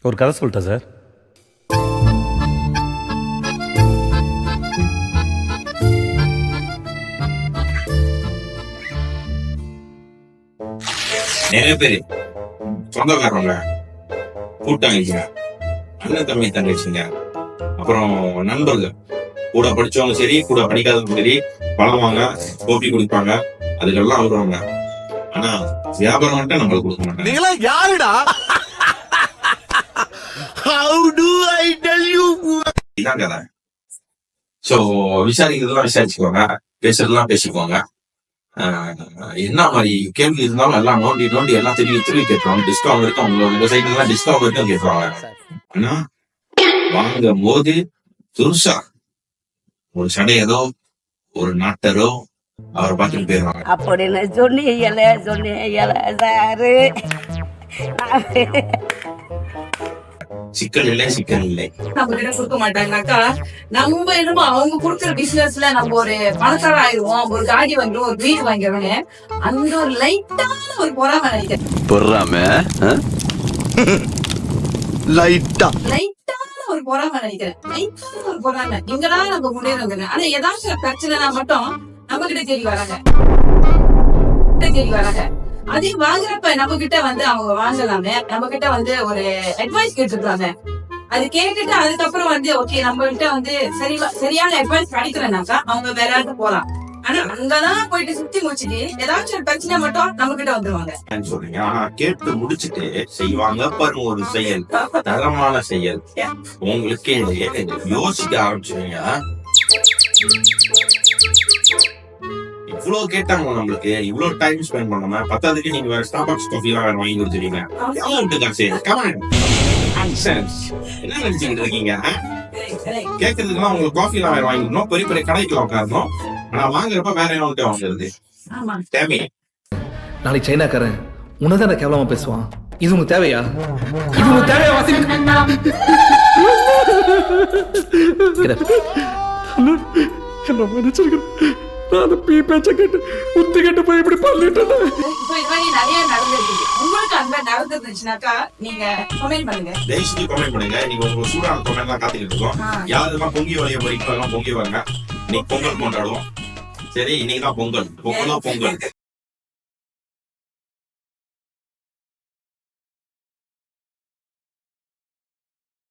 ஒரு கதை சொல்லிட்டேன் சார். நிறைய பேரு சொந்தக்காரங்க, கூட்டாளிங்க, அண்ணன் தம்பி தங்கச்சிங்க, அப்புறம் நண்பர்கள், கூட படிச்சவங்க சரி, கூட படிக்காதவங்க சரி, பழகுவாங்க, போட்டி குடிப்பாங்க, அதுக்கெல்லாம் வருவாங்க. ஆனா வியாபாரம் வந்துட்டு நம்மளுக்கு கொடுக்க மாட்டாங்க. நீங்களா யாருடா? How do I tell you? இதான் கதை. சோ விசாரிக்கிறதுலாம் விசாரிச்சுக்கோங்க, பேசுறதுலாம் பேசிக்குவாங்க. என்ன மாதிரி கேள்வி இருந்தாலும் எல்லாம் நோண்டி நோண்டி எல்லாம் திரும்பி கேட்டுருவாங்க. டிஸ்கவுண்ட் இருக்கு, உங்க சைட்ல எல்லாம் டிஸ்கவுண்ட் இருக்கும் கேட்டுருவாங்க. ஆனா வாங்கும் போது துருசா ஒரு சடையதோ ஒரு நாட்டரோ அவரை பார்த்துட்டு போயிடுவாங்க. அப்படின்னு சொன்னீங்கல்ல சாரு. சிக்கல் இல்லை. நம்ம கிட்ட கொடுக்க மாட்டாங்கனாக்கா, நம்ம என்னமோ அவங்க கொடுக்குற பிசினஸ்ல நம்ம ஒரு பணக்கார ஆயிடுவோம், ஒரு காடி வாங்கிடுவோம், ஒரு வீடு வாங்கிடுவோன்னு அந்த ஒரு லைட்டான ஒரு பொறாம நினைக்கிறேன். லைட்டான ஒரு பொறாம நினைக்கிறேன். லைட்டான ஒரு பொறாம. இங்கதான் நம்ம முன்னேறோங்க. ஆனா ஏதாச்சும் பிரச்சனைனா மட்டும் நம்ம கிட்ட தேடி வராங்க. அதே வாங்குறப்ப நம்ம கிட்ட வந்து அவங்க வாங்கலாமே, நம்ம கிட்ட வந்து ஒரு அட்வைஸ் கேட்டுருக்காங்க. அது கேட்டுட்டு அதுக்கப்புறம் வந்து ஓகே நம்ம கிட்ட வந்து சரியான அட்வைஸ் கிடைக்கலனாக்கா அவங்க வேற யாருக்கு போலாம். ஆனா அங்கதான் போயிட்டு சுத்தி முடிச்சுட்டு ஏதாச்சும் ஒரு பிரச்சனை மட்டும் நம்ம கிட்ட வந்துருவாங்க சொல்றீங்க. ஆனா கேட்டு முடிச்சுட்டு செய்வாங்க பாருங்க ஒரு செயல், தரமான செயல். உங்களுக்கே யோசிக்க ஆரம்பிச்சுவீங்க. இவ்வளவு கேட்டாங்க நம்மளுக்கு, இவ்வளவு டைம் ஸ்பெண்ட் பண்ணாம பத்தாவதுக்கு நீங்க வேற ஸ்டார்பக்ஸ் காஃபி எல்லாம் வேற வாங்கி கொடுத்துருவீங்க. என்ன நினைச்சுக்கிட்டு இருக்கீங்க? கேட்கறதுக்குலாம் உங்களுக்கு காஃபி எல்லாம் வேற வாங்கிக்கணும், பெரிய பெரிய கடைக்குள்ள உட்காரணும். ஆனா வாங்குறப்ப வேற என்ன வந்துட்டு வாங்குறது தேவை. நாளைக்கு சைனாக்காரன் உன்னதான கேவலமா பேசுவான். இது உங்களுக்கு தேவையா? இது உங்களுக்கு தேவையா? என்ன மன்னிச்சிருக்கேன். நான் பேச்ச கேட்டு உத்து கேட்டு போய் இப்படி பண்ணிட்டேன். நிறைய நடந்திருக்கு. உங்களுக்கு அந்த நடந்துருந்துச்சுனாக்கா நீங்க கமெண்ட் பண்ணுங்க. தயவுசெய்து கமெண்ட் பண்ணுங்க. நீங்க உங்க சூடான கமெண்ட் எல்லாம் காத்துக்கிட்டு இருக்கோம். யாரெல்லாம் பொங்கி வளைய போறீங்களோ எல்லாம் பொங்கி வாங்க. இன்னைக்கு பொங்கல் கொண்டாடுவோம். சரி, இன்னைக்குதான் பொங்கல். பொங்கலோ பொங்கல்.